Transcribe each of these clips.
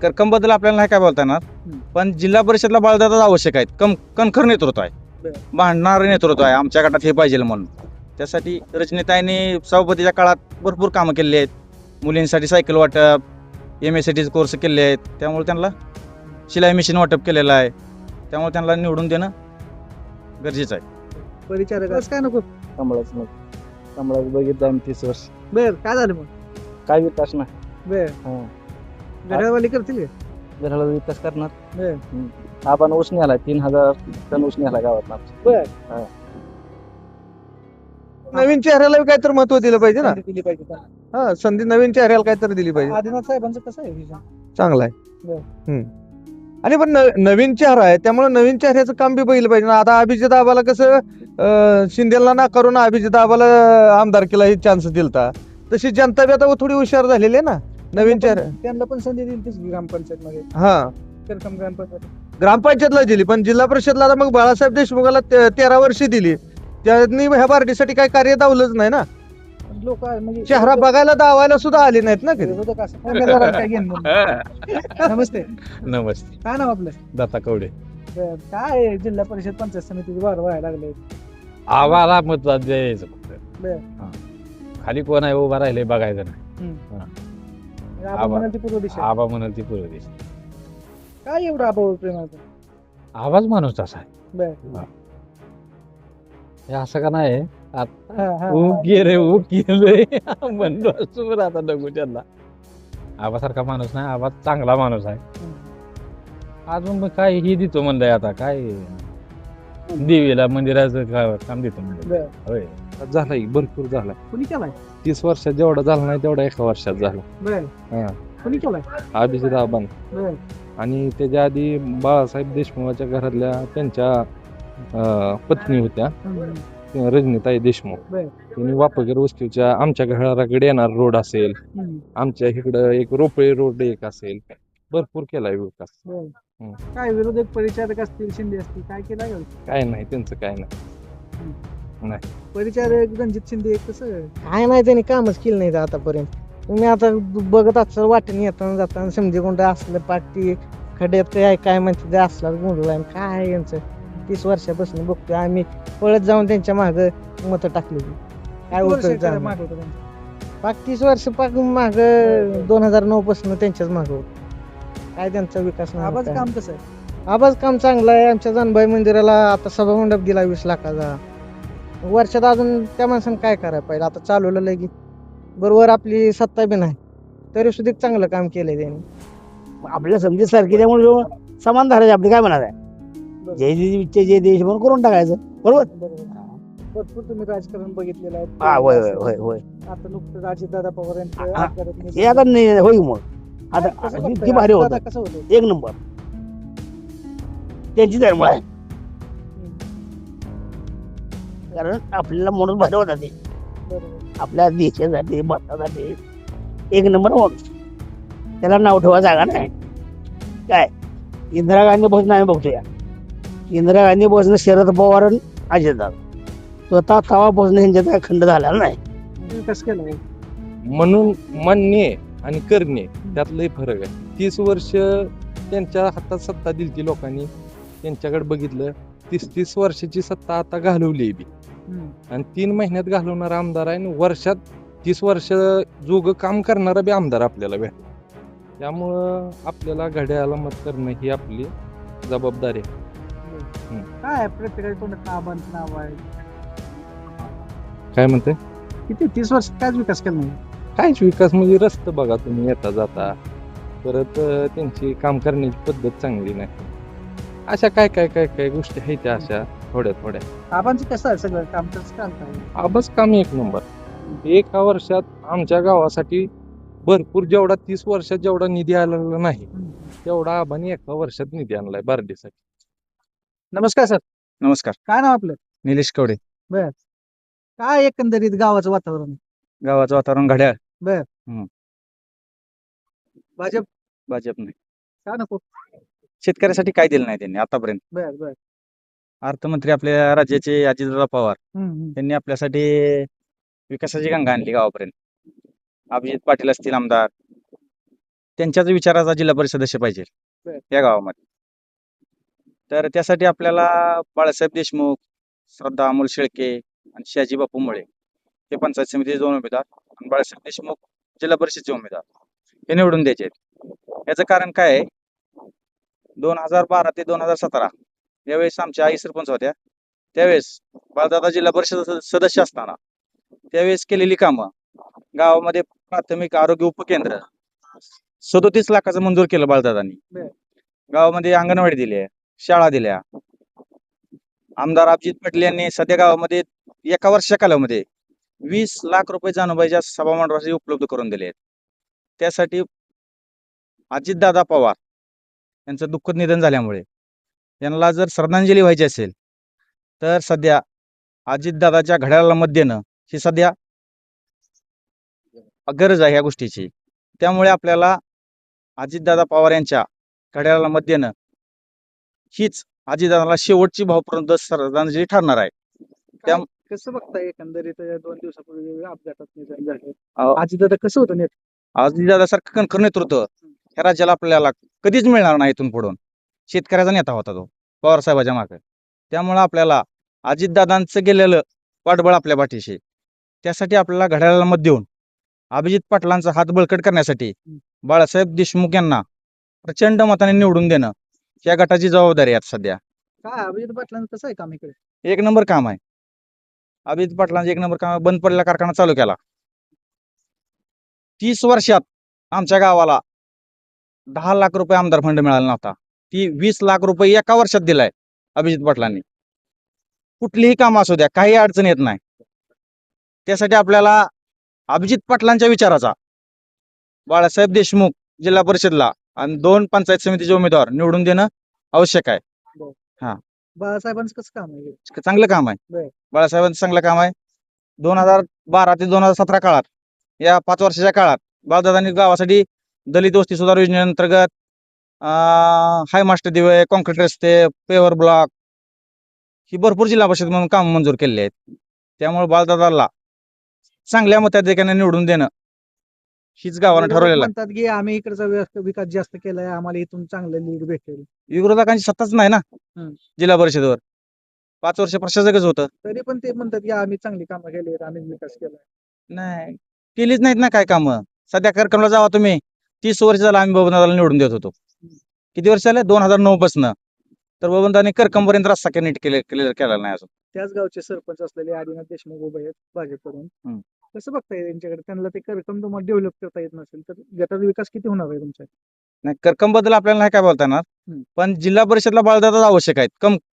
करकमबद्दल आपल्याला नाही काय बोलता येणार, पण जिल्हा परिषदला बाळदादा आवश्यक आहेत. कणखर नेतृत्व आहे, बरं. भांडणारं नेतृत्व आहे. आमच्या गटात हे पाहिजे म्हणून त्यासाठी रजनीताईंनी सभापतीच्या काळात भरपूर कामं केली आहेत. मुलींसाठी सायकल वाटप, MSCTचे कोर्स केले आहेत. त्यामुळे त्यांना शिलाई मशीन वाटप केलेलं आहे. त्यामुळे त्यांना निवडून देणं गरजेचं आहे. परिचारक असं काय नको. कमळाचं बघितलं आम्ही 30 वर्ष. बर काय झालं मग. काय विकास नाही. बर घड्याळवाली करतील का. घराला विकास करणार. बर आपण ऊस नेला 3000 टन ऊस नेला गावात. बर नवीन चेहऱ्याला काय तर महत्व दिलं पाहिजे ना. दिली पाहिजे. हा संधी नवीन चेहऱ्याला काय तर दिली पाहिजे. आदिनाथ साहेबांचं कसं आहे विजन. चांगला आहे. बरं. आणि पण नवीन चेहरा आहे त्यामुळे नवीन चेहऱ्याचं काम बी बघितलं पाहिजे ना. आता अभिजित आबाला कसं शिंदेला नाकारून अभिजित आबाला आमदारकीला चान्स दिलता, तशी जनता बी आता थोडी हुशार झालेली आहे ना नवीन चेहरा. त्यांना पण संधी दिली तीच ग्रामपंचायत मध्ये. हा करकम ग्रामपंचायत ग्रामपंचायतला दिली, पण जिल्हा परिषदला आता मग बाळासाहेब देशमुखाला 13 वर्ष दिली. त्यांनी ह्या पार्टीसाठी काही कार्य दावलंच नाही ना. लोक म्हणजे चेहरा बघायला दावायला सुद्धा आले नाहीत ना कधी. विरोधक असं उमेदवाराला काय घेणं देणं. नमस्ते. नमस्ते. काय नाव आपलं. दत्ता कवडे. बरं. काय आहे, जिल्हा परिषद पंचायत समितीचे वार व्हायला लागले. आम्हाला मतदान द्यायचं फक्त. बरं. खाली कोण आहे उभा राहिले बघायचं नाही. आपण म्हणाल ती पूर्व दिशा. आबा म्हणाल ती पूर्व दिशा. काय एवढं आबावर प्रेमाचं. आवाज माणूस असा आहे. बरं. हे असं का नाही हा, हा, ऊ हा. गेले ऊ गेले म्हणलो असतो आता नको त्यांना. आबासारखा माणूस नाही, आबा चांगला माणूस आहे. अजून मग काय ही देतो म्हणलंय आता काय देवीला मंदिराचं काम देतो म्हणलं. बरं. होय. झालाय भरपूर झालाय. कुणी केलाय. 30 वर्षात जेवढा झाला नाही तेवढा एका वर्षात झाला. बरं. हा. कुणी केलाय. अभिजित आबान बरं. आणि त्याच्या आधी बाळासाहेब देशमुखाच्या घरातल्या त्यांच्या पत्नी होत्या रजनीताई देशमुख. बरं. त्यांनी वापगर वस्तीच्या आमच्या घराकडे येणार रोड असेल, आमच्या इकडं एक रोपळे रोड एक असेल, भरपूर केलाय विकास. बरं. काय विरोधक परिचारक असतील शिंदे असतील काय केलाय का? काय नाही त्यांचं काय नाही. परिचारक रणजित शिंदे कसं. काय नाही त्यांनी कामच केलं नाही आतापर्यंत. तुम्ही आता बघत असाल वाटेने येताना जाताना समजे कोणतं असलं पाठी खड्यात काय काय म्हणते ते असला गोंधळ आहे. काय आहे यांचं 30 वर्षापासून बघतोय आम्ही पळत जाऊन त्यांच्या माग मतं टाकली. काय किती वर्ष होतं जाणं. मागे होतं त्यांचं? पाक 30 वर्ष पाक माग 2009 पासून त्यांच्याच माग होत. काय त्यांचा विकास नाही आबाचं काय. काम कसं आहे. आबाज काम चांगलं आहे. आमच्या जानबाई मंदिराला आता सभा मंडप दिला 20 लाखाचा. वर्षात अजून त्या माणसानं काय करायला पाहिजे. आता चालवलं लगी बरोबर आपली सत्ता बी नाही तरी सुद्धा चांगलं काम केलंय त्यांनी. आपल्या समजेसारखी त्यामुळे समान धरायचे आपले काय म्हणत आहे. जे इच्छा जे देश म्हणून करून टाकायचं बरोबर. भरपूर तुम्ही राजकारण बघितलेलं हा आहे. होय होय होय होय. आता नुकतं अजितदादा पवार यांचं हा. अपघातात हे आता नाही होईल मग आता कसं किती बघताय? भारी होतं. अजितदादा कसं होतं. एक नंबर त्यांची धर्म आहे. कारण आपल्याला म्हणून भारी होता ते बरोबर. आपल्या देशासाठी भारतासाठी एक नंबर माणूस. त्याला नाव ठेवा जागा नाही. काय इंदिरा गांधी भोजन आम्ही बघतोया. इंदिरा गांधी भोजन शरद पवार आणि अजितदादा स्वतः तवा भोजन यांच्यात काय खंड झालेला नाही. विकास केलाय. म्हणून म्हणणे आणि करणे त्यातलंही फरक आहे. 30 वर्ष त्यांच्या हातात सत्ता दिली लोकांनी, त्यांच्याकडे बघितलं. 30 वर्षाची सत्ता आता घालवली बी आणि 3 महिन्यात घालवणारा आमदार आहे आणि वर्षात 30 वर्ष जोग काम करणारा बी आमदार आपल्याला भेटला. त्यामुळं आपल्याला घड्याळाला मत करणं ही आपली जबाबदारी आहे. काय आहे, प्रत्येकाच्या तोंडात आबांचं नाव आहे. काय म्हणते किती 30 वर्ष कायच विकास केला नाही. काहीच विकास म्हणजे रस्ते बघा तुम्ही येता जाता, परत त्यांची काम करण्याची पद्धत चांगली नाही. अशा काय काय काय काय गोष्टी आहेत त्या अशा थोड्या थोड्या. आबांचं कसं आहे सगळं काम कसं चालतंय. आबच काम एक नंबर. एका वर्षात आमच्या गावासाठी भरपूर जेवढा 30 वर्षात जेवढा निधी आलेला नाही तेवढा आबाने एका वर्षात निधी आणलाय बार्डीसाठी. नमस्कार सर. नमस्कार. काय नाव आपलं. निलेश कवडे. काय एकंदरीत गावाचं वातावरण. गावाचं वातावरण घड्याळ. भाजप. भाजप नाही. का नको. शेतकऱ्यासाठी काय दिलं नाही त्यांनी आतापर्यंत. बर. अर्थमंत्री आपल्या राज्याचे अजितदादा पवार यांनी आपल्यासाठी विकासाची गंगा आणली गावापर्यंत. अभिजित पाटील असतील आमदार, त्यांच्याच विचाराचा जिल्हा परिषद सदस्य पाहिजे बर. या गावामध्ये. तर त्यासाठी आपल्याला बाळासाहेब देशमुख, श्रद्धा अमोल शेळके आणि शहाजी बापू मुळे हे पंचायत समितीचे 2 उमेदवार आणि बाळासाहेब देशमुख जिल्हा परिषदचे उमेदवार हे निवडून द्यायचे आहेत. याचं कारण काय आहे, 2012 ते 2017 यावेळेस आमच्या आई सरपंच होत्या. त्यावेळेस बाळदादा जिल्हा परिषद सदस्य असताना त्यावेळेस केलेली कामं, गावामध्ये प्राथमिक आरोग्य उपकेंद्र 37 लाखाचं मंजूर केलं बाळदादांनी. बर. गावामध्ये अंगणवाडी दिली आहे, शाळा दिल्या. आमदार अभिजित पाटील यांनी सध्या गावामध्ये एका वर्षाच्या कालावधीमध्ये 20 लाख रुपये जानुबाईच्या सभामंडपासाठी उपलब्ध करून दिले आहेत. त्यासाठी अजितदादा पवार यांचं दुःखद निधन झाल्यामुळे यांना जर श्रद्धांजली व्हायची असेल तर सध्या अजितदादाच्या घड्याळाला मत देणं ही सध्या गरज आहे या गोष्टीची. त्यामुळे आपल्याला अजितदादा पवार यांच्या घड्याळाला मत देणं हीच अजितदादाला शेवटची भावपूर्ण श्रद्धांजली ठरणार आहे. त्या- कसं बघताय एकंदरीत 2 दिवसापूर्वी अपघातात निधन झाले अहो, दादा कसं होतं नेत अजितदादासारखं कणखर नेतृत्व ह्या राज्याला आपल्याला कधीच मिळणार नाही. इथून पुढून शेतकऱ्याचा नेता होता तो पवार साहेबाच्या मागे. त्यामुळे आपल्याला अजितदादांचं गेलेलं पाठबळ आपल्या पाठीशी. त्यासाठी आपल्याला घड्याळाला मत देऊन अभिजित पाटलांचा हात बळकट करण्यासाठी बाळासाहेब देशमुख यांना प्रचंड मताने निवडून देणं या गटाची जबाबदारी आहे सध्या. काय अभिजित पाटलांचं कसं आहे काम इकडे? 1 नंबर काम आहे. अभिजित पाटलांचं 1 नंबर काम आहे. बंद पडलेला कारखाना चालू केला. 30 वर्षात आमच्या गावाला 10 लाख रुपये आमदार फंड मिळाला नव्हता. ती 20 लाख रुपये एका वर्षात दिलाय अभिजित पाटलांनी. कुठलीही काम असू द्या, काही अडचण येत नाही. त्यासाठी आपल्याला अभिजित पाटलांच्या विचाराचा बाळासाहेब देशमुख जिल्हा परिषदला आणि 2 पंचायत समितीचे उमेदवार निवडून देणं आवश्यक आहे. बाळासाहेबांचं कसं काम आहे? चांगलं काम आहे. बर. बाळासाहेबांचं चांगलं काम आहे. 2012 ते 2017 काळात, या 5 वर्षाच्या काळात बाळदादांनी गावासाठी दलित वस्ती सुधार योजनेअंतर्गत हाय मास्टर दिवे, कॉन्क्रीट रस्ते, पेवर ब्लॉक ही भरपूर जिल्हा परिषद म्हणून काम मंजूर केलेली आहेत. त्यामुळे बाळदादाला चांगल्या मताधिक्याने निवडून देणं हीच गावानं ठरवलेलं आहे. म्हणतात की आम्ही इकडचा विकास जास्त केलाय, आम्हाला इथून चांगलं लीड भेटेल. विरोधकांची सत्ताच नाही ना हम्म. जिल्हा परिषदेवर. 5 वर्ष प्रशासकच होतं. तरी पण ते म्हणतात की आम्ही चांगली कामं केली, आम्ही विकास केलाय. नाही केलीच नाहीत ना काय कामं. सध्या कार्यक्रमला जावा तुम्ही, 30 वर्ष झालं आम्ही बबनदादाला निवडून देत होतो. किती वर्ष झाले? 2009 पासून. तर बबनदादाने करकमपर्यंत रस्ता नीट क्लिअर केलेला नाही अजून. त्याच गावचे सरपंच असलेले आदिनाथ देशमुख उभे आहेत भाजपकडून. हम्म. कसं बघताय त्यांच्याकडे? त्यांना ते करकम तुम्हाला डेव्हलप करता येत नसेल तर गटाचा विकास किती होणार आहे तुमचा? नाही करकम बद्दल आपल्याला नाही काय बोलता येणार. पण जिल्हा परिषदला बाळदादा आवश्यक आहेत.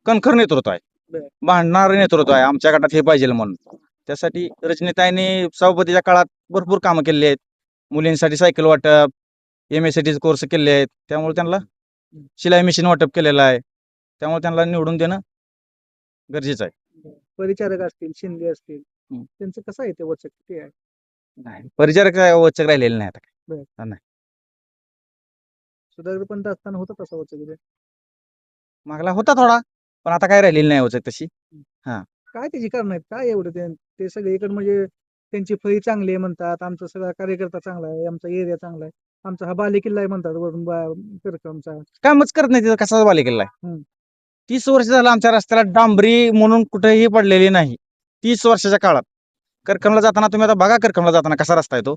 कणखर नेतृत्व आहे, बरं. भांडणारं नेतृत्व आहे. आमच्या गटात हे पाहिजे म्हणून. त्यासाठी रजनीताईंनी सभापतीच्या काळात भरपूर कामं केली आहेत. मुलींसाठी सायकल वाटप, MSCT कोर्स केले आहेत. त्यामुळे त्यांना शिलाई मशीन वाटप केलेलं आहे. त्यामुळे त्यांना निवडून देणं गरजेचं आहे. परिचारक असतील, शिंदे असतील, हम्म. त्यांचं कसं आहे ते वचक किती आहे? नाही परिचारक वचक राहिलेले नाही आता. सुधाकर पंत असताना होता तसा वचक इथे? मागला होता थोडा, पण आता काय राहिलेली नाही वचक तशी. काय त्याची कारण आहेत? काय एवढं ते सगळीकडे म्हणजे त्यांची फळी चांगली आहे म्हणतात, आमचा सगळा कार्यकर्ता चांगला आहे, आमचा एरिया चांगला आहे, आमचा हा बालेकिल्ला आहे म्हणतात वरून करकमचा. कामच करत नाही तिथं. कसा बालेकिल्ला आहे? हम्म. 30 वर्ष झालं आमच्या रस्त्याला डांबरी म्हणून कुठेही पडलेली नाही. 30 वर्षाच्या काळात करकमला जाताना तुम्ही आता बघा, करकमला जाताना कसा रस्ता आहे तो.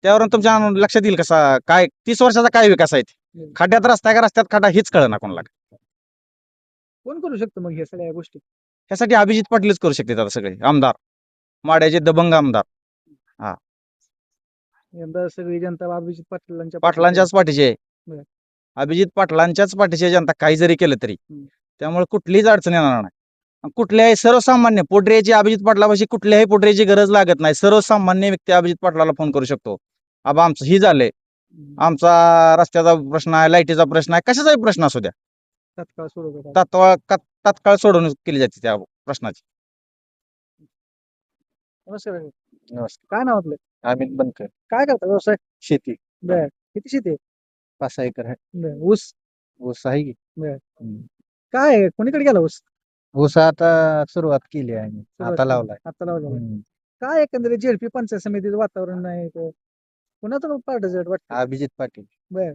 त्यावरून तुमच्या लक्षात येईल कसा काय 30 वर्षाचा काय विकास आहे ते. खड्ड्यात रस्ता आहे का रस्त्यात खड्डा हीच कळना कोणाला. कोण करू शकतं मग हे सगळ्या गोष्टी? ह्यासाठी अभिजित पाटीलच करू शकते आता सगळे आमदार, माड्याचे दबंग आमदार. यंदा सगळी जनता अभिजित पाटलांच्या पाटलांच्याच पाठीचे आहे. बरं. अभिजित पाटलांच्याच पाठीची आहे जनता, काही जरी केलं तरी. त्यामुळे कुठलीच अडचण येणार नाही. कुठल्याही सर्वसामान्य पोटऱ्याची अभिजित पाटलापाशी कुठल्याही पोटऱ्याची गरज लागत नाही. सर्वसामान्य व्यक्ती अभिजित पाटलाला फोन करू शकतो. आबा आमचं ही झालंय, आमचा रस्त्याचा प्रश्न आहे, लाईटीचा प्रश्न आहे, कशाचाही प्रश्न असू द्या, तात्काळ सोडवतात. तात्काळ सोडवणूक केली जाते त्या प्रश्नाची. नमस्कार. नमस्कार. काय नाव आपलं? अमित बनकर. काय करता व्यवसाय? शेती बर. किती शेती आहे? 5 एकर आहे. बर. ऊस ऊस आहे की. काय आहे? कोणीकडे गेला ऊस? ऊस आता सुरुवात केली आहे आम्ही. सुरुवात आता केली. लावलाय. आता लावला. काय एकंदरीत झेडपी पंचायत समितीचं वातावरण नाही, कोणाचं पार्ट जड वाटतं? अभिजित पाटील. बर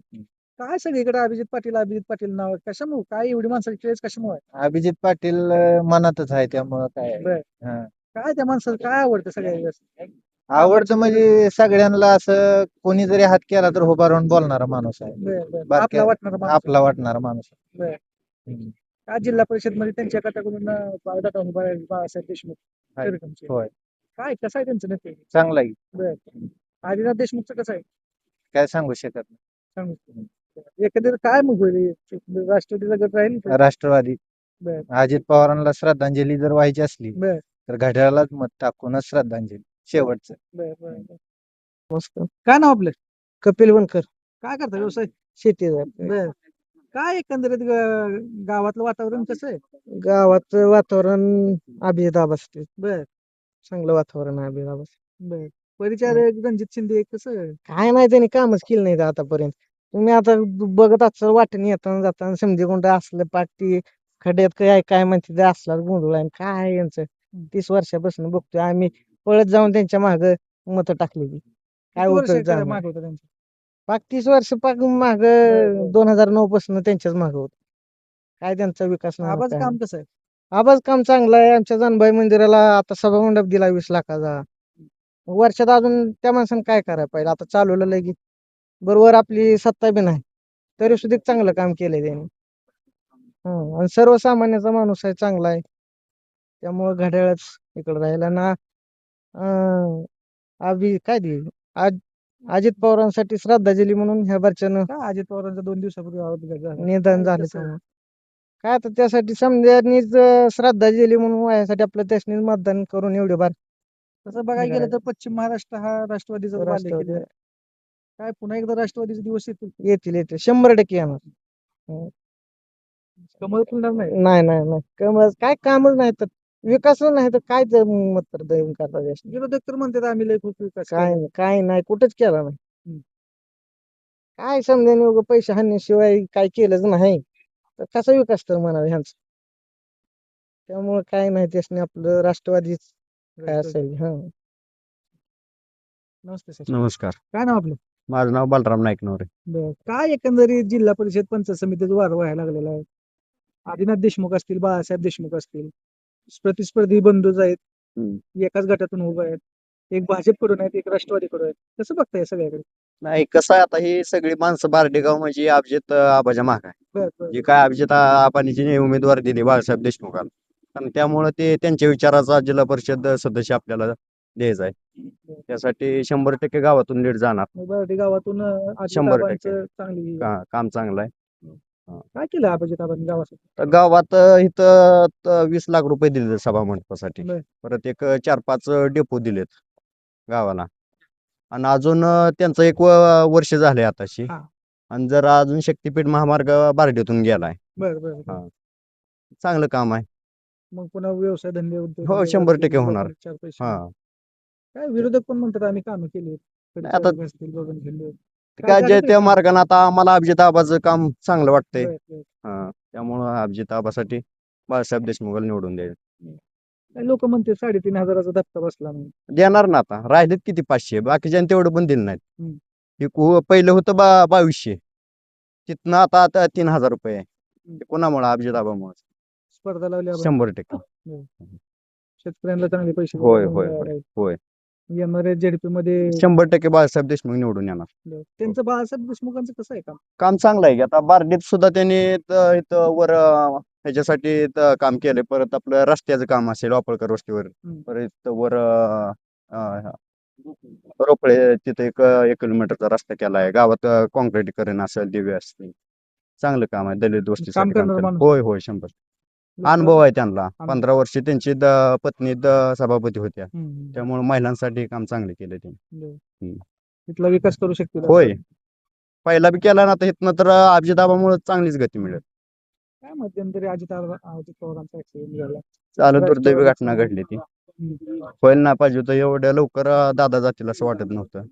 काय सगळीकडे अभिजित पाटील नाव कशामुळे काय एवढी माणसाची क्रेज कशामुळे अभिजित पाटील मनातच आहे त्यामुळं काय बर हा. काय त्या माणसाला काय आवडतं सगळ्यात जास्त? आवडतं म्हणजे सगळ्यांना असं कोणी जरी हात केला तर उभा राहून बोलणारा माणूस आहे. बर बर बारक्या- आपला वाटणार माणूस. आपला वाटणारा माणूस आहे. बर हम्म. काय जिल्हा परिषद मध्ये त्यांच्या गटाकडून बायोडाटा उभा आहे बाळासाहेब देशमुख आहे. टिळकांचे. होय काय कसं आहे त्यांचं नेते? चांगला आहे बर आदिनाथ देशमुखचं कसं आहे काय सांगू शकत नाही. सांगू एकंदरीत काय मग होईल? राष्ट्रवादीचा गट राहील का? राष्ट्रवादी बर अजित पवारांना श्रद्धांजली जर व्हायची असली बर तर घड्याळालाच मत टाकूनच श्रद्धांजली शेवटचं. बर बर बर. मस्त काय नाव आपलं? कपिल वनकर काय करता व्यवसाय? शेती बर काय एकंदरीत गावातलं वातावरण कसं आहे? गावाचं वातावरण अभिजित आबास बर चांगलं वातावरण आहे अभिजित आबास. बर परिचारक रणजित शिंदे कसं आहे? काय नाही त्यांनी कामच केलं नाही आतापर्यंत. तुम्ही आता बघत असाल वाटेने येताना जाताना समजे कोणतं असलं पाठी खड्ड्यात काय काय म्हणते ते असला गोंधळ आहे. काय आहे यांचं 30 वर्षापासून बघतोय आम्ही पळत जाऊन त्यांच्या माग मत टाकलेली. काय किती वर्ष उपयोग झाला नाही. मागे होतं त्यांचं? पाक 30 वर्ष पाक माग बरं. 2009 पासून त्यांच्याच माग होत. काय त्यांचा विकास नाही आबाचं काय काम नाही. कसं आहे? आबाज काम चांगलं आहे. आमच्या जानबाई मंदिराला आता सभा मंडप दिला 20 लाखाचा. वर्षात अजून त्या माणसानं काय करायला पाहिजे आता चालवलं लगे बरोबर आपली सत्ता बी नाही तरी सुद्धा चांगलं काम केलंय त्यांनी. आणि सर्वसामान्याचा माणूस आहे चांगला आहे त्यामुळं घड्याळच इकडे राहिला ना. काय दे आज अजित पवारांसाठी श्रद्धांजली म्हणून ह्या बारच्यानं काय अजित पवारांचा 2 दिवसापूर्वी अपघात झाला. निधन काय झालं कसं आहे? त्यामुळे काय आता त्यासाठी समजानीच श्रद्धांजली म्हणून व्हायसाठी आपलं त्यासनी मतदान करून एवढे बार तसं बघायला गेलं तर पश्चिम महाराष्ट्र हा राष्ट्रवादीचा राष्ट्रवादी बालेकिल्ला आहे. काय पुन्हा एकदा राष्ट्रवादीचे दिवस येतील? येतील येतील 100% येणार. कमळ फुलणार नाही. नाही नाही नाही कमळ काय कामच नाही तर विकासच नाही तर काय मत तर देऊन करता त्यासनी. विरोधक तर म्हणतात आम्ही लय खूप विकास काय केला. नाही काय नाही कुठंच केला नाही. हम्म. काय समजा उगं पैसे हाणण्याशिवाय काय केलंच नाही तर कसा विकास तर म्हणावा ह्यांचा. त्यामुळे काय नाही त्यासनी आपलं राष्ट्रवादीच काय असेल. हा नमस्ते सर. नमस्कार. काय नाव आपलं? माझं नाव बलराम नाईकनवरे. बरं काय एकंदरीत जिल्हा परिषद पंचायत समितीचं वारं व्हायला लागलेलं आहे. आदिनाथ देशमुख असतील बाळासाहेब देशमुख असतील प्रतिस्पर्धी बंधूच आहेत. एकाच गटातून उभे आहेत. एक भाजपकडून आहेत एक राष्ट्रवादीकडून आहेत. कसं बघताय सगळ्याकडे? नाही कसं आहे आता ही सगळी माणसं बारडेगाव म्हणजे अभिजित आबाच्या माग आहे. बरं बरं जी काय अभिजित आबांनी जी उमेदवार दिली बाळासाहेब देशमुखाला आणि त्यामुळे ते त्यांच्या विचाराचा जिल्हा परिषद सदस्य आपल्याला द्यायचा आहे. त्यासाठी 100% गावातून लीड जाणार. बरं गावातून अजित 100% आबांचं चांगली काम चांगलं आहे. काय केलं अभिजित आबांनी गावासाठी? तर गावात इथं 20 लाख रुपये दिले सभा मंडपासाठी. बरं. परत एक 4-5 डेपो दिलेत गावाला आणि अजून त्यांचं एक वर्ष झाले आताशी. हा. आणि जर अजून शक्तीपीठ महामार्ग बारडेतून गेलाय. बरं बरं बरं. हा. चांगलं काम आहे. मग पुन्हा व्यवसाय धंदे उद्योग हो, 100% होणार. चार पैसे हा काय विरोधक पण म्हणतात आम्ही कामं केली आता बघून घेतले. काय जे त्या मार्गाने आता आम्हाला अभिजित आबाचं काम चांगलं वाटतंय. बरं, बरं. हा त्यामुळं अभिजित आबासाठी बाळासाहेब देशमुखाला निवडून द्यायचं. काही लोक म्हणते 3,500चा धक्का बसला म्हणून. देणार ना आता राहिलेत किती 500 बाकीच्या तेवढं पण दिलं नाहीत. हम्म. हे पहिलं होतं 2200 तिथनं आता 3,000 रुपये आहे. ते कोणामुळे अभिजित आबामुळे स्पर्धा लावली आपण. 100%. शेतकऱ्यांना चांगले पैसे होय मिळून होय राहिले. होय होय येणाऱ्या झेडपी मध्ये 100% बाळासाहेब देशमुख निवडून येणार. त्यांचं बाळासाहेब देशमुखांचं कसं आहे काम? काम चांगलं आहे की आता बारडीत सुद्धा त्यांनी इथं वर ह्याच्यासाठी काम केलंय. परत आपलं रस्त्याचं काम असेल वापळकर वस्तीवर. परत वर रोपळे तिथे 1 किलोमीटरचा रस्ता केलाय. गावात कॉन्क्रीटीकरण असेल दिवे असतील चांगलं काम आहे. दलित काम वस्तीसाठी करणारा काम केलं. माणूस. होय होय 100% अनुभव आहे त्यांना. 15 वर्ष त्यांची पत्नी सभापती होत्या त्यामुळे महिलांसाठी काम चांगले केले त्यांनी. तिथला विकास करू शकतील. होय पहिला बी केला ना आता इथनं तर अभिजिताबामुळे चांगलीच गती मिळेल. काय मध्यंतरी अजित पवारांचा ऍक्सिडेंट झाला. चालू दुर्दैवी घटना घडली ती. व्हायला नाही पाहिजे होतं एवढ्या लवकर दादा जातील असं वाटत नव्हतं.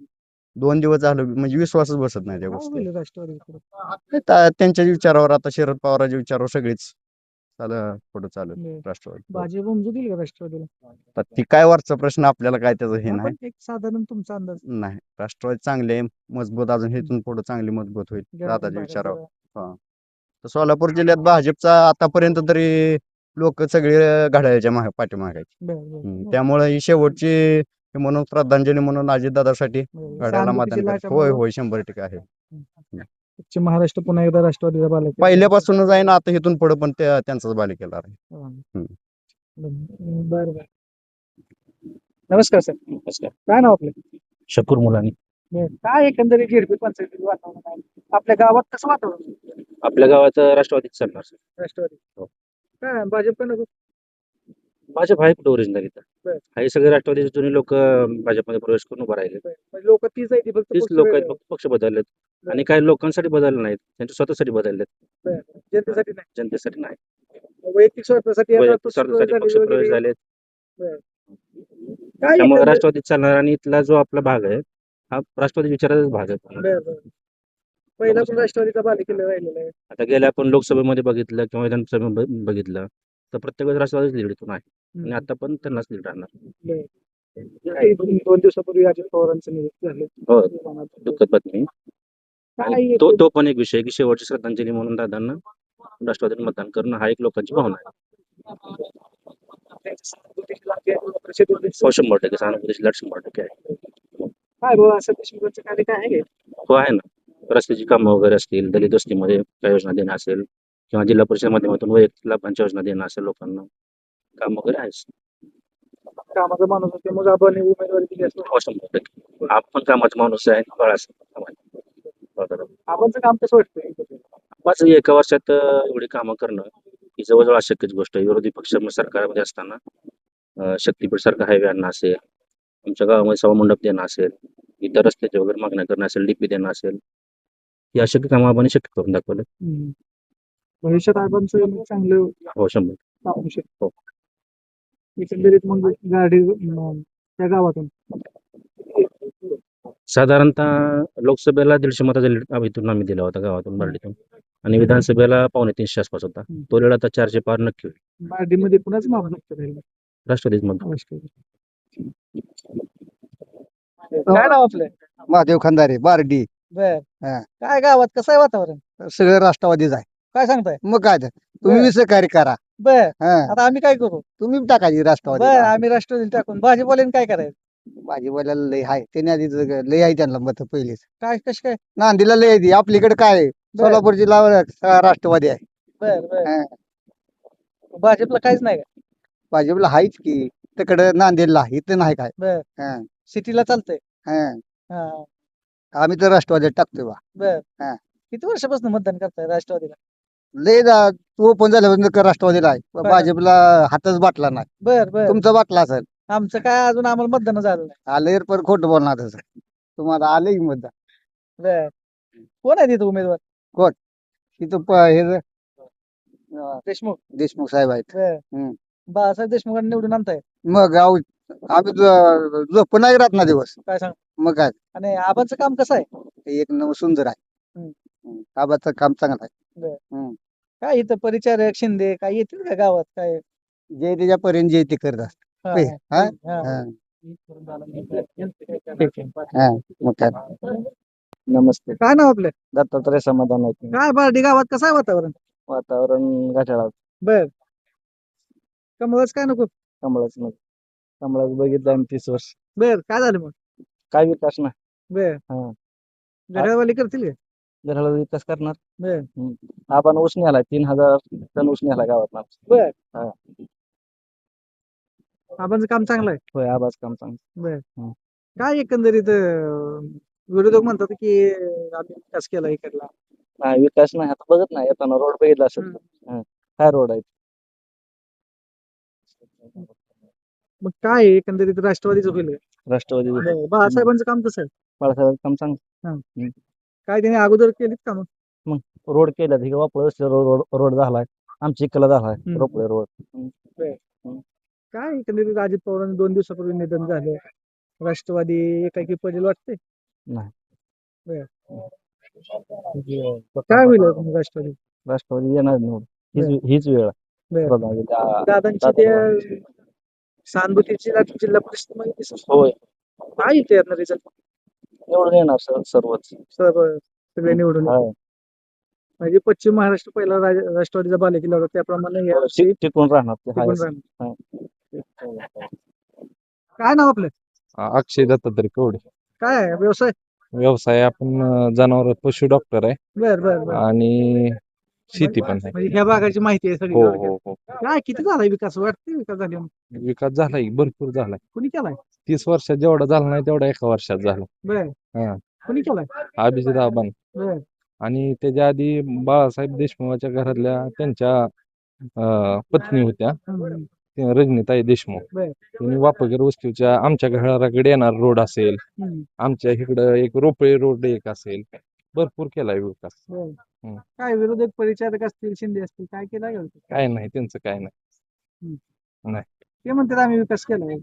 2 दिवस झालं म्हणजे विश्वासच बसत नाही त्या काय गोष्टी. होईल राष्ट्रवादी? त्यांच्या विचारावर आता शरद पवारांच्या विचारावर सगळीच पुढे चालू बरं. राष्ट्रवादी. भाजप उमजू देईल का राष्ट्रवादीला? तर ती काय वरचा प्रश्न आपल्याला काय त्याचं हे नाही. आपण एक साधारण तुमचा अंदाज नाही, राष्ट्रवादी चांगले आहे, मजबूत अजून हेतून पुढे चांगली मजबूत होईल दादाच्या विचारावर. हा, तर सोलापूर जिल्ह्यात भाजपचा आतापर्यंत तरी लोक सगळे घड्याळाच्या पाठीमागे आहेत. त्यामुळे ही शेवटची हे म्हणून श्रद्धांजली म्हणून अजितदादासाठी घड्याळाला मतदान करायचं. होय होय, 100% आहे. पश्चिम महाराष्ट्र पुन्हा एकदा राष्ट्रवादीचा बालेकिल्ला. पहिल्यापासूनच आहे ना, आता इथून पुढे पण त्यांचाच बालेकिल्ला आहे. बरं बरं. नमस्कार सर. नमस्कार. काय नाव आपलं? शकूर मुलानी. काय एकंदरीत झेडपी पंचायतीचं वातावरण आहे? आपल्या गावात कसं वातावरण? आपल्या गावात राष्ट्रवादीच चालणार सर. राष्ट्रवादी. हो. काय भाजप पण नको? भाजप आहे कुठे ओरिजिनल इथं. बरं. हे सगळे राष्ट्रवादीचे जुने लोक भाजपमध्ये प्रवेश करून उभं राहिले. लोक तीच आहे ती फक्त तीच पक्ष लोक आहेत, वेगळे फक्त पक्ष बदललेत आणि काही लोकांसाठी बदलले नाहीत, त्यांच्या स्वतःसाठी बदललेत, आहे. जनतेसाठी नाही, जनतेसाठी नाही. वैयक्तिक स्वार्थासाठी आता वैयक्तिक पक्ष स्वार्थासाठी पक्ष झालेले प्रवेश वगैरे. झालेत. काय त्यामुळे एकंदरीत- राष्ट्रवादीत चालणार आणि इथला जो आपला भाग आहे हा राष्ट्रवादी विचाराचाच भाग आहे. बरं, बरं. पहिला पण राष्ट्रवादीचा बालेकिल्ला राहिलेला आहे. आता गेल्या आपण लोकसभेमध्ये बघितलं किंवा विधानसभेमध्ये बघितलं तर प्रत्येक वेळेस राष्ट्रवादीच लीड इथून आहे आणि आता पण त्यांनाच लीड राहणार. काय 2 दिवसापूर्वी अजित पवारांचं नियुक्त झालं. हो, दुःखद बातमी. काय आणि तो पण एक विषय की शेवटची श्रद्धांजली म्हणून दादांना राष्ट्रवादीने मतदान करणं हा एक लोकांची भावना आहे. हो, 100% सहानुभूतीची लाट 100% आहे. काय बुवा असं देशमुखांचं कार्य काय आहे? हो, आहे ना. रस्त्याची कामं वगैरे असतील, दलित वस्तीमध्ये काय योजना देणं असेल किंवा जिल्हा परिषद माध्यमातून वैयक्तिक लाभांची योजना देणं असेल लोकांना, काम वगैरे आहेच. कामाचा माणूस असते मग आपण उमेदवारी दिली असतो. हो, 100%. आपण कामाचा माणूस आहे, आपणचं काम कसं वाटतं? माझं एका वर्षात एवढी कामं करणं ही जवळजवळ अशक्यच गोष्ट आहे. विरोधी पक्ष सरकारमध्ये असताना शक्तीपीठ सारखं हायवे आणणं असेल, आमच्या गावामध्ये सभामंडप देणं असेल, इतर रस्त्याचे वगैरे मागण्या करणं असेल, डीपी देणं असेल, ही अशक्य कामं आपण शक्य करून दाखवलं. भविष्यात आपण चांगलं हो, 100%. पाहू शकतो. एकंदरीत मग गाडी त्या गावातून साधारणतः लोकसभेला 150 मताचा लीड इथून आम्ही दिला होता गावातून बार्डीतून आणि विधानसभेला 250 आसपास होता. तो लीड आता 400 पार नक्की होईल. बार्डीमध्ये कुणाच माप नसतं राष्ट्रवादीच मग काय नाव आपलं? महादेव खंदारे बारडी. बर. हा. काय गावात कसं आहे वातावरण? सगळं राष्ट्रवादीच आहे. काय सांगताय? मग काय तर, तुम्ही बरं. विसहकार्य करा. बर. हा, आता आम्ही काय करू? तुम्ही टाकायची राष्ट्रवादी. बर, आम्ही राष्ट्रवादी टाकून भाजीपाल्याने काय करायचं? भाजीवाल्याला लय आहे, त्याने आधी लय आहे त्यांना मत पहिलेच. काय कश काय? नांदीला लय आहे ती. आपलीकडे काय आहे? बरं. सोलापूर जिल्हा राष्ट्रवादी आहे. बर बर. हा. भाजपला काहीच नाही का? भाजपला आहेच की, तिकडे नांदेडला इथं नाही काय. बर. हा, सिटीला चालतंय. हा. हा. आम्ही तर राष्ट्रवादीत टाकतोय बा. बर. हा. किती वर्षापासून मतदान करताय राष्ट्रवादीला? लय तू ओपन झाल्यापासून राष्ट्रवादीला आहे. भाजपला हातच बाटला नाही. बर बर. तुमचा बाटला असेल. आमचं काय अजून आम्हाला मतदान झालं नाही. आले पण खोटं बोलणार तसं. तुम्हाला आले की मतदान. बर. कोण आहे तिथं उमेदवार? तिथं हे देशमुख. देशमुख साहेब आहेत. बर. हम्म. बाळासाहेब देशमुखांना निवडून आणताय. मग आम्ही झोप नाही राहत ना दिवस. काय सांग? मग काय, आणि आबाचं काम कसं आहे? एक नव सुंदर आहे. आबाचं काम चांगलं आहे. काय इथं परिचारक शिंदे काय येतील का गावात काय? जे त्याच्या पर्यंत जे ते करत असत. हा, होय. हा? हा. हा. ठीक आहे. हा. मग काय. नमस्ते. काय नाव आपलं? दत्तात्रय समाधान आहे. काय बार्डी गावात कसं आहे वातावरण? वातावरण घाटाळा. बर. कमळच काय नको? कमळाच नाही. कमळाच बघितलं आम्ही 30 वर्ष. बर. काय झालं मग? काय विकास नाही. बर. हा. घड्याळवाली करतील का? घराला विकास करणार. बर. आपण ऊस नेला 3000 टन ऊस नेला गावात. बर. हा. आबांचं काम चांगलं आहे. होय, आबाच काम चांगलं. बर. काय एकंदरीत विरोधक म्हणतात की आम्ही विकास केला इकडला. नाही, विकास नाही. आता बघत नाही, येताना रोड बघितला असेल. काय रोड आहे. मग काय एकंदरीत राष्ट्रवादीचं होईल का? राष्ट्रवादी. बरं. बाळासाहेबांचं काम कसं आहे? बाळासाहेब काम चांगलं. काय त्याने अगोदर केलीत का मग? रोड केला ठीक वापरत रोड झालाय. आमच्या इकडला झालाय रोपळे रोड. काय एकंदरीत अजित पवारांनी 2 दिवसापूर्वी निधन झालं. राष्ट्रवादी एकाकी पडेल वाटते. नाही. बर. काय होईल मग राष्ट्रवादी? राष्ट्रवादी येणार निवड. हीच वेळ आहे. बरं. दादांची त्या सहानुभूतीची लाट जिल्हा परिषद मध्ये दिसत होय काय येते यातनं रिझल्ट निवडून येणार सर्वच सगळे निवडून हा. म्हणजे पश्चिम महाराष्ट्र पहिला राष्ट्रवादीचा बालेकिल्ला होता त्याप्रमाणे या वर्षी टिकून राहणार ते टिकून आहेच. राहणार. काय नाव आपलं अक्षय दत्तात्रय कवडे. काय आहे व्यवसाय व्यवसाय आपण जनावर पशु डॉक्टर आहे बर बर बर आणि शेती पण आहे. म्हणजे ह्या भागाची माहिती आहे सगळी हो थोडक्यात. हो हो. काय किती झालाय विकास वाटते विकास झाले विकास झालाय भरपूर झालाय. कुणी केलाय 30 वर्षात जेवढा झाला नाही तेवढा एका वर्षात झाला. बर हा. कुणी केलाय अभिजित आबान बर आणि त्याच्या आधी बाळासाहेब देशमुखाच्या घरातल्या त्यांच्या पत्नी होत्या हम्म. त्या रजनीताई देशमुख. बर त्यांनी वापगर वस्तीच्या आमच्या घराकडे येणार रोड असेल, हम्म. आमच्या इकडं एक रोपळे रोड एक असेल, भरपूर केलाय विकास. बर. हम्म. काय विरोधक परिचारक असतील शिंदे असतील काय केलाय का? काय नाही त्यांचं काय नाही. ते म्हणतात आम्ही विकास केलाय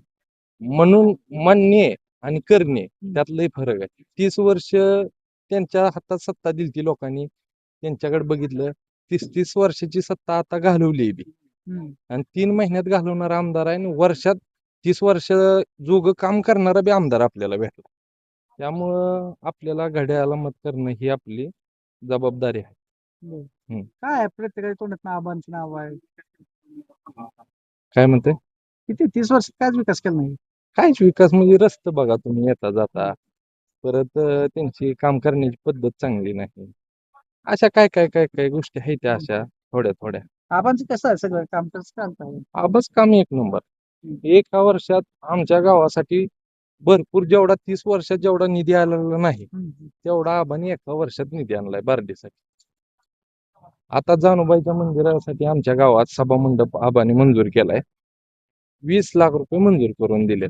म्हणून म्हणणे आणि करणे त्यात लय फरक आहे. 30 वर्ष त्यांच्या हातात सत्ता दिलती लोकांनी, त्यांच्याकडे बघितलं. 30 वर्षाची सत्ता आता घालवली बी हम्म. आणि 3 महिन्यात घालवणारा आमदार आहे आणि वर्षात 30 वर्ष जोग काम करणारा बी आमदार आपल्याला भेटला. त्यामुळं आपल्याला घड्याळाला मत करणं ही आपली जबाबदारी आहे. हम्म. काय प्रत्येकाच्या तोंडात आबांचं नाव आहे काय म्हणते? किती 30 वर्ष कायच विकास केला नाही काहीच विकास म्हणजे रस्ते बघा तुम्ही येता जाता, परत त्यांची काम करण्याची पद्धत चांगली नाही. अशा काय काय काय काय गोष्टी आहेत त्या अशा थोड्या थोड्या. आबांचं कसं आहे सगळं काम कसं चालतं आबच काम एक नंबर. एका वर्षात आमच्या गावासाठी भरपूर जेवढा 30 वर्षात जेवढा निधी आलेला नाही तेवढा आबाने एका वर्षात निधी आणलाय बार्डीसाठी. आता जानूबाईच्या मंदिरासाठी आमच्या गावात सभा मंडप आबाने मंजूर केलाय. 20 लाख रुपये मंजूर करून दिलेत.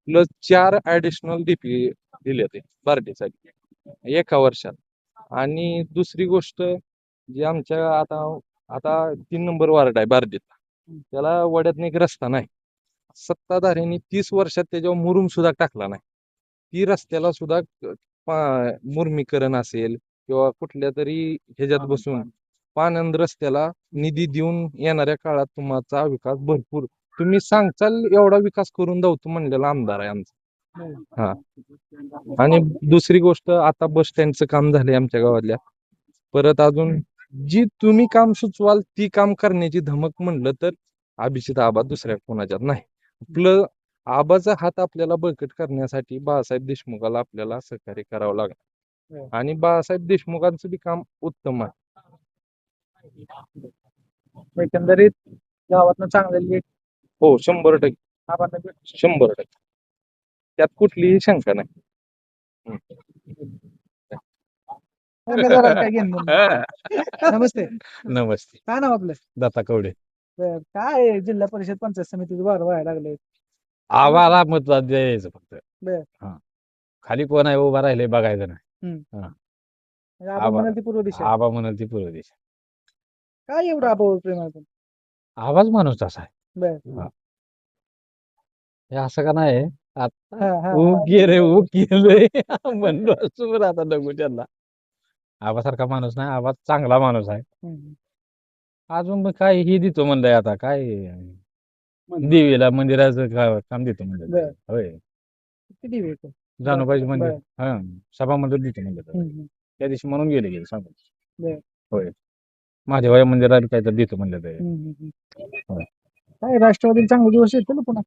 प्लस 4 ऍडिशनल डीपी दिले ते बार्डीसाठी एका वर्षात. आणि दुसरी गोष्ट जी आमच्या आता आता 3 नंबर वार्ड आहे बार्डीत, त्याला वड्यातनं एक रस्ता नाही. सत्ताधाऱ्यांनी 30 वर्षात त्याच्यावर मुरुम सुद्धा टाकला नाही. ती रस्त्याला सुद्धा मुर्मीकरण असेल किंवा कुठल्या तरी ह्याच्यात बसून पानंद रस्त्याला निधी देऊन येणाऱ्या काळात तुमचा विकास भरपूर तुम्ही सांगचाल एवढा विकास करून दावतो म्हणलेला आमदार आहे आमचा. हा. आणि दुसरी गोष्ट आता बस स्टँडचं काम झालंय आमच्या गावातल्या. परत अजून जी तुम्ही काम सुचवाल ती काम करण्याची धमक म्हणलं तर अभिजित आबा दुसऱ्या कोणाच्यात नाही. आपलं आबाचा हात आपल्याला बळकट करण्यासाठी बाळासाहेब देशमुखाला आपल्याला सहकार्य करावं लागणार आणि बाळासाहेब देशमुखांचं बी काम उत्तम आहे. एकंदरीत गावातनं चांगले हो 100% आबांना भेटू 100%. त्यात कुठलीही शंका नाही. उमेदवाराला काय घेणं देणं? नमस्ते नमस्ते. काय नाव आपलं दत्ता कवडे. बर. काय जिल्हा परिषद पंचायत समितीचे वार व्हायला लागले आम्हाला मतदान द्यायचं फक्त. बर. खाली कोण आहे उभा राहिले बघायचं नाही. म्हणजे आबा म्हणाल ती पूर्व दिशा आबा म्हणाल ती पूर्व दिशा. काय एवढं आबावर प्रेम आहे पण? आवाज माणूस तसा आहे. बर. हे असं का नाही हा, हा, ऊ हा. गेले ऊ गेले म्हणलो असतो आता नको त्यांना. आबासारखा माणूस नाही, आबा चांगला माणूस आहे. हम्म. अजून मग काय ही देतो म्हणलंय आता काय देवीला मंदिराचं काम देतो म्हणलं. बर. होय किती वेळ तो? जानूबाईचं मंदिर बर. हा सभा मंदिर देतो म्हणलं. हम्म. त्या दिवशी म्हणून गेले सांगू. बर. होय महादेवाच्या मंदिराला काहीतरी देतो म्हणलं ते. हम्म. होय. काय राष्ट्रवादी चांगले दिवस येतील ना पुन्हा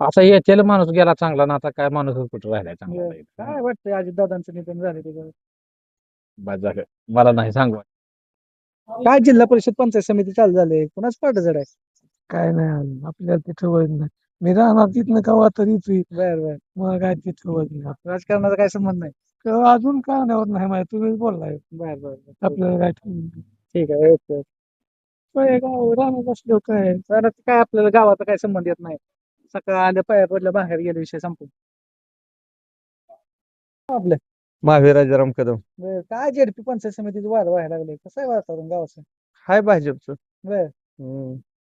आता येतेल माणूस गेला चांगला ना, आता काय माणूस कुठं राहिलाय चांगला. काय वाटतंय अजितदादांचं निधन झाले त्याच्यावर बस झालं मला नाही सांगू. काय जिल्हा परिषद पंचायत समिती चालू झाले कुणाच पाठ जड आहे काय नाही आपल्याला तिथं वय नाही. मी राहणार तिथनं कवा तरीच बर बर मग काय तिथं वय नाही. राजकारणाचा काय संबंध नाही अजून काय नाही माहिती तुम्हीच बोललाय. बर बर आपल्याला काय ठीक आहे ओके राहणार असलो काय तर काय आपल्याला गावाचा काय संबंध येत नाही सकाळ आल्या पाया पडल्या बाहेर गेले विषय संपून आपलं महावीराजाराम कदम बर. काय जेडपी पंचायत समितीचं वार व्हायला लागले कसं आहे वातावरण गावाचं हाय भाजपचं. बर.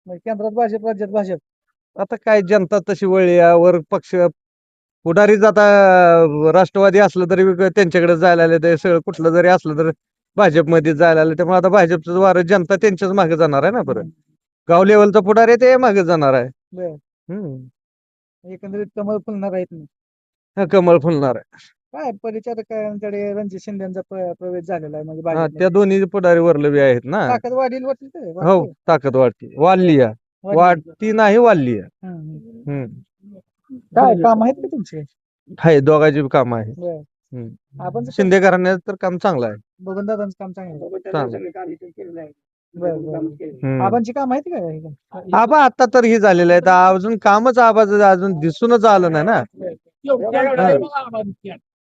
मग केंद्रात भाजप राज्यात भाजप आता काय जनता तशी वळली यावर पक्ष पुढारीच आता राष्ट्रवादी असलं तरी त्यांच्याकडे जायला लागले ते सगळं कुठलं जरी असलं तर भाजपमध्ये जायला लागले, त्यामुळे आता भाजपचं वारं जनता त्यांच्याच मागे जाणार आहे ना परत. गाव लेवलचा पुढारी ते मागे जाणार आहे. बर. हम्म. एकंदरीत कमळ फुलणार आहेत ना. हा, कमळ फुलणार आहे. काय परिचारकांकडे रणजित शिंदेचा प्रवेश झालेला आहे म्हणजे हा, भाजपमध्ये. त्या दोन्ही पुढारी वरलवी आहेत ना. ताकद वाढील वाटली काय? हो, वाटतंय? ताकद वाढती, वाढली आहे. वाढली. वाढती नाही, वाढली आहे. हम्म. हम्म. काय काम आहेत का तुमचे? आहे, दोघांची काम आहे. बर. आपण शिंदे घराण्याचं तर काम चांगलं आहे. बबन दादांचं काम चांगलं आहे. चांगलं. बर. हम्म. आबांची काम आहेत का? आबा आता तर हे झालेलं आहे, तर अजून कामच आबाचं अजून दिसूनच आलं नाही ना.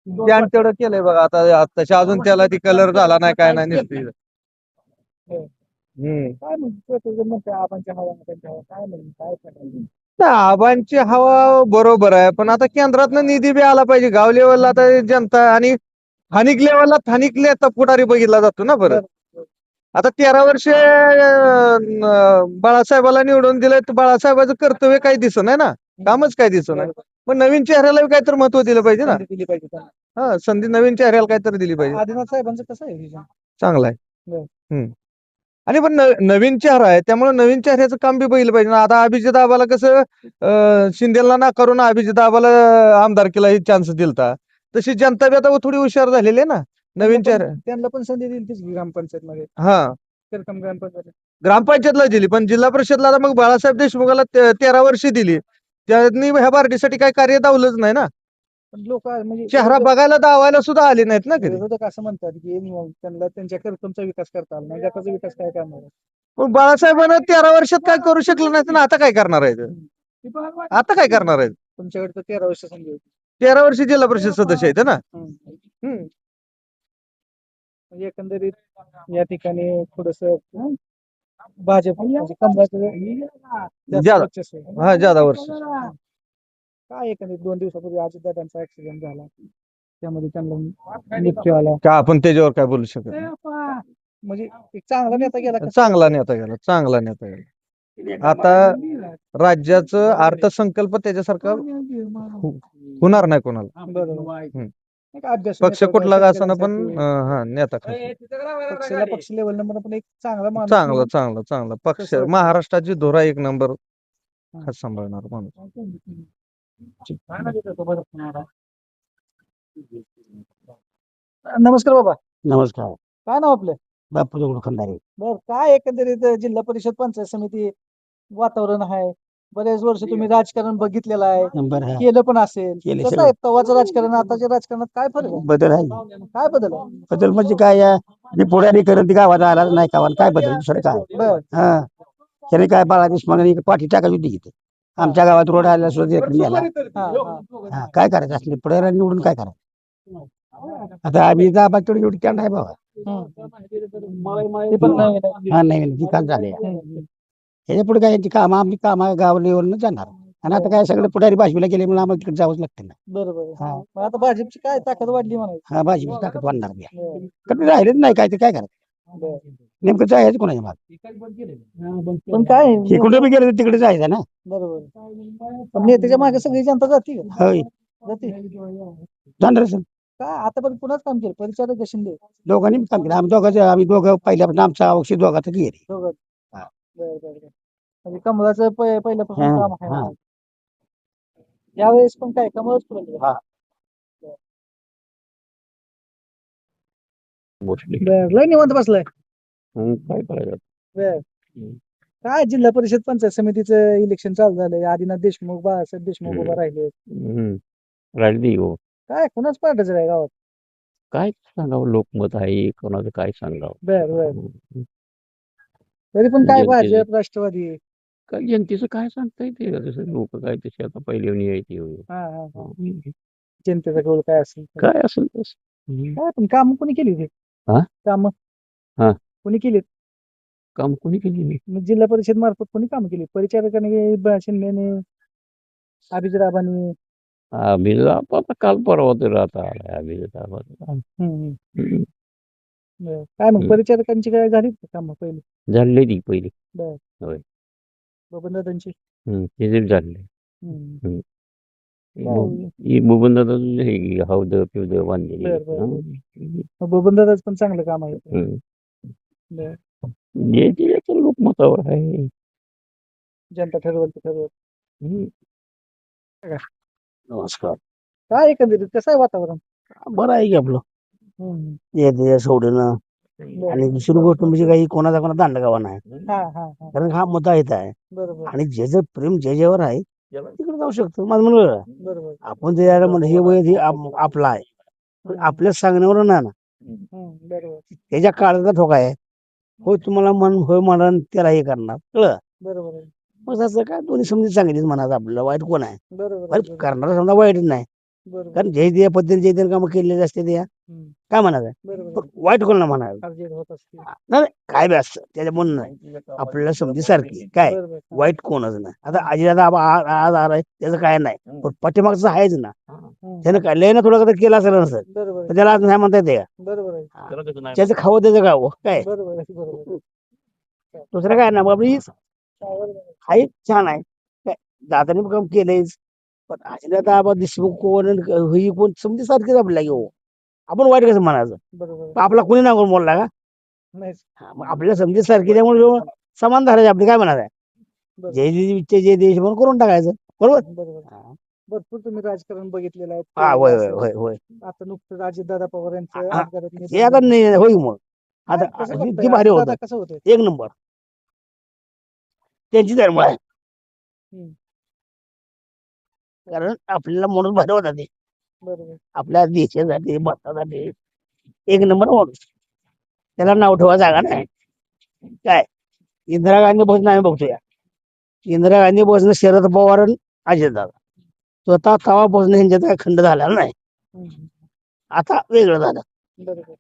त्यानं तेवढं केलंय बघा, आता तशा अजून त्याला ती कलर झाला नाही, काय नाही नुसती. काय म्हणते आबांच्या हवा त्यांच्या हवा काय म्हणते काय करायचं? तर आबांची हवा बरोबर आहे, पण आता केंद्रातनं निधी बी आला पाहिजे. गाव लेवलला आता जनता आणि स्थानिक लेवलला स्थानिक नेता पुढारी बघितला जातो ना परत. आता 13 वर्ष बाळासाहेबाला निवडून दिलंय, तर बाळासाहेबाचं कर्तव्य काही दिसत नाही ना, कामच काही दिसत नाही. पण नवीन चेहऱ्याला काहीतरी महत्व दिलं पाहिजे ना. संधी दिली पाहिजे त्यांना. हा, संधी नवीन चेहऱ्याला काहीतरी दिली पाहिजे. आदिनाथ साहेबांचं कसं आहे vision? चांगला आहे. बरं. आणि पण नवीन चेहरा आहे, त्यामुळे नवीन चेहऱ्याचं काम बी बघितलं पाहिजे ना. आता अभिजित आबाला कसं शिंदेला नाकारून अभिजित आबाला आमदारकीला चान्स दिलता, तशी जनता बी आता थोडी हुशार झालेली आहे ना नवीन चेहरा. त्यांना पण संधी दिली तीच ग्रामपंचायत मध्ये हा, करकम ग्रामपंचायत. ग्रामपंचायतला दिली, पण जिल्हा परिषदला आता मग बाळासाहेब देशमुखाला 13 वर्ष दिली. त्यांनी ह्या पार्टीसाठी काही कार्य दावलंच नाही ना. पण लोक म्हणजे चेहरा बघायला दावायला सुद्धा आले नाहीत ना कधी. विरोधक असं म्हणतात की त्यांना त्यांच्या करकमचा विकास करता आला नाही, गटाचा विकास काय करणार आहे? पण बाळासाहेबांना 13 वर्षात काय करू शकलं नाही, ना आता काय करणार आहेत? आता काय करणार आहेत? तुमच्याकडे तर 13 वर्ष संधी होती. 13 वर्ष जिल्हा परिषद सदस्य आहेत ना. म्हणजे एकंदरीत या ठिकाणी थोडस भाजप म्हणजे कमळाचं जास्त ज्यादा. वर्चस्व आहे. हा, ज्यादा वर्ष. काय एकंदरीत 2 दिवसापूर्वी अजितदादांचा ऍक्सिडेंट झाला, त्यामध्ये त्यांना मृत्यू आला. का आपण त्याच्यावर काय बोलू शकत नाही. म्हणजे एक चांगला नेता गेला का? चांगला नेता गेला, चांगला नेता गेला. आता राज्याचं अर्थसंकल्प त्याच्यासारखा होणार नाही कोणाला. बरोबर. एक अभ्यास पक्ष नेता कुठला होता, का असताना पण शेतकऱ्यांसाठी. नेता खास. पक्षाला पक्ष लेवल नंबर पण एक चांगला माणूस चांगला म्हणून चांगला चांगला पक्ष, कसं वाटतं? महाराष्ट्राची धोरा एक नंबर हा सांभाळणार माणूस. नमस्कार बाबा, नमस्कार. काय नाव आपलं? बापू दगडू खंदारे. बर, काय एकंदरीत जिल्हा परिषद पंचायत समिती वातावरण आहे? बरेच वर्ष तुम्ही राजकारण बघितलेलं आहे, नंबर आहे. केलं पण असेल. केलं कसं सगळं. आहे तवाचं राजकारण आताच्या राजकारणात काय फरक आहे? बदल आहे. काय बदल आहे? बदल म्हणजे काय मी पुढे करत गावात आला नाही गावाला काय बदल दुसरं काय. बर. हा, त्याने काय बाळा देशमुख पाठी टाकायची होती इथे. आमच्या गावात रोड आला सुद्धा इकडे नेला. हा, हा. हा, काय करायचं असले पुढे निवडून काय करायचं. आता आम्ही तेवढी एवढी कॅन्ड आहे बाबा. ते पण नवीन आहे. हा, नवीन विकास झाले. ह्याच्या पुढे काय यांची कामं आमची कामं गाव लेवलनं जाणार. आणि आता काय सगळे पुढारी भाजपीला गेले म्हणून आम्हाला तिकडे जावंच लागतं ना. बरोबर आहे. हा. मग आता भाजपची काय ताकद वाढली म्हणायची? हा, भाजपीची ताकद वाढणार नाही. बरं. कधी राहिलेच नाही काय ते काय करायचं. बरं. नेमकं जायचं कोणाच्या माग. पण काय हे कुठे बी गेलं तर तिकडे जायचं ना. बरोबर. पण नेत्याच्या मागे सगळी जनता जाते का? होय, जाते. जाणार असेल. काय आता पण पुन्हाच काम केलं परिचारक का शिंदे? दोघांनी काम केलं. आम्ही दोघं पहिल्यापासून आमचा औषध दोघात गेले. दोघं. हा. बरं बरं बरं. म्हणजे कमळाचं पहिल्यापासून हा, काम हा. आहे. यावेळेस पण काय कमळच फुललं? हा. बरं, लय निवांत बसलाय. काय करायचं. बरं. काय जिल्हा परिषद पंचायत समितीचं इलेक्शन चालू झालंय, आदिनाथ देशमुख बाळासाहेब देशमुख उभा राहिले. राजदी हो, काय कुणाच पार्टाचं आहे गावात? काय सांगावं, लोकमत आहे कोणाचं काय सांगावं. बरं बरं. तरी पण काय जनतेचं- भाजप राष्ट्रवादी? काय जनतेचं काय सांगता येते, लोक काय तसे आता पहिले यायचे हा हा हा. जनतेचा कौल काय असेल? काय असेल तसं. काय पण काम कोणी केली ते? हा? काम हा. कोणी केलीत? काम कोणी केली नाही. मग जिल्हा परिषद मार्फत कोणी काम केली? परिचारकाने, शिंदेने, अभिजिराबांनी. अभिजित आता काल परवा तर आता आलाय अभिजित आबा. काय मग हम्म. परिचारकांची काय झाली काम पहिली? झाले ती पहिली. बबन दादांची? ते झाले. हम्म. बबनदादा हे हौद पिवद बांधलेली बर, बर, बर. बबनदादाच पण चांगलं काम आहे. बर. जे ते याचं लोकमतावर आहे. जनता ठरवल ते ठरवल. नमस्कार. काय एकंदरीत कसं आहे वातावरण? बरं आहे की आपलं हम्म. ते सोडणं. बर. आणि दुसरी गोष्ट म्हणजे काही कोणाचा कोणा दांडगावा नाही, हा हा हा. कारण हा मुद्दा येत आहे. बरोबर आणि जे प्रेम ज्याच्यावर आहे तिकडे जाऊ शकतो. माझं म्हणलं बरोबर. आपण जे याला म्हणलं हे वय हे आपलं आहे, पण आपल्या सांगण्यावर नाही ना, बरोबर त्याच्या काळाचा ठोका आहे. होय तुम्हाला मन होय म्हणा त्याला हे करणार कळलं. बरोबर आहे. मग असं काय दोन्ही समजी चांगलीच म्हणायचं, आपल्याला वाईट कोण आहे? बरोबर वाईट आहे. करणारा समजा वाईटच नाही, बरोबर कारण जे त्या पद्धतीने जे त्या कामं केलेले असते त्या हम्म. काय म्हणायचं, बरोबर पण वाईट कोणाला म्हणायचं अर्जेंट होत असते. नाही, काय बी असतं त्याच्या म्हणून नाही. आपल्याला समजी सारखी काय बरोबर हा. वाईट कोणच नाही. आता अजित आज आलाय त्याचं काय नाही, पण पाठीमागचं आहेच ना. त्यानं काय लय ना थोडं कधी केलं असेल नसेल, बरोबर तर त्याला आज नाही म्हणता येते का? बरोबर आहे. त्याचं खावं त्याचं गाव काय बरोबर आहे. बरोबर दुसरं काय नाही बाबा. आहे. हाय छान आहे काय, दादाने काम केलंयच, पण अजित आबा देशमुख कोण ही कोण समजी सारखीच आपल्याला घेऊ. आपण वाईट कसं म्हणायचं? बरोबर आपला कोणी नाव बोलला का? नाहीच. मग आपल्याला समजी सारखी त्यामुळे समान धरायचे आपली काय म्हणायचं, बरोबर जे देश म्हणून करून टाकायचं बरोबर. बरोबर. भरपूर तुम्ही राजकारण बघितलेलं आहे. हा होय केलेलं होय असेल. होय होय. आता नुकतंच अजितदादा पवार यांचं हा, अपघातात हे आता निधन. नाही होईल मग आता काय, कसं ती वाटतंय? भारी होतं अजितदादा कसं होतं? एक नंबर, त्यांची धर्म आहे. हम्म. कारण आपल्याला म्हणून भारी होता ते, बरोबर आपल्या देशासाठी भारतासाठी एक नंबर माणूस. त्याला नाव ठेवा जागा नाही. काय इंदिरा गांधी भोजन आम्ही बघतोय, इंदिरा गांधी भोजन शरद पवार आणि अजितदादा स्वतः तवा भोजन यांच्यात काय खंड झालेला नाही. हम्म. आता वेगळं झालं. बरोबर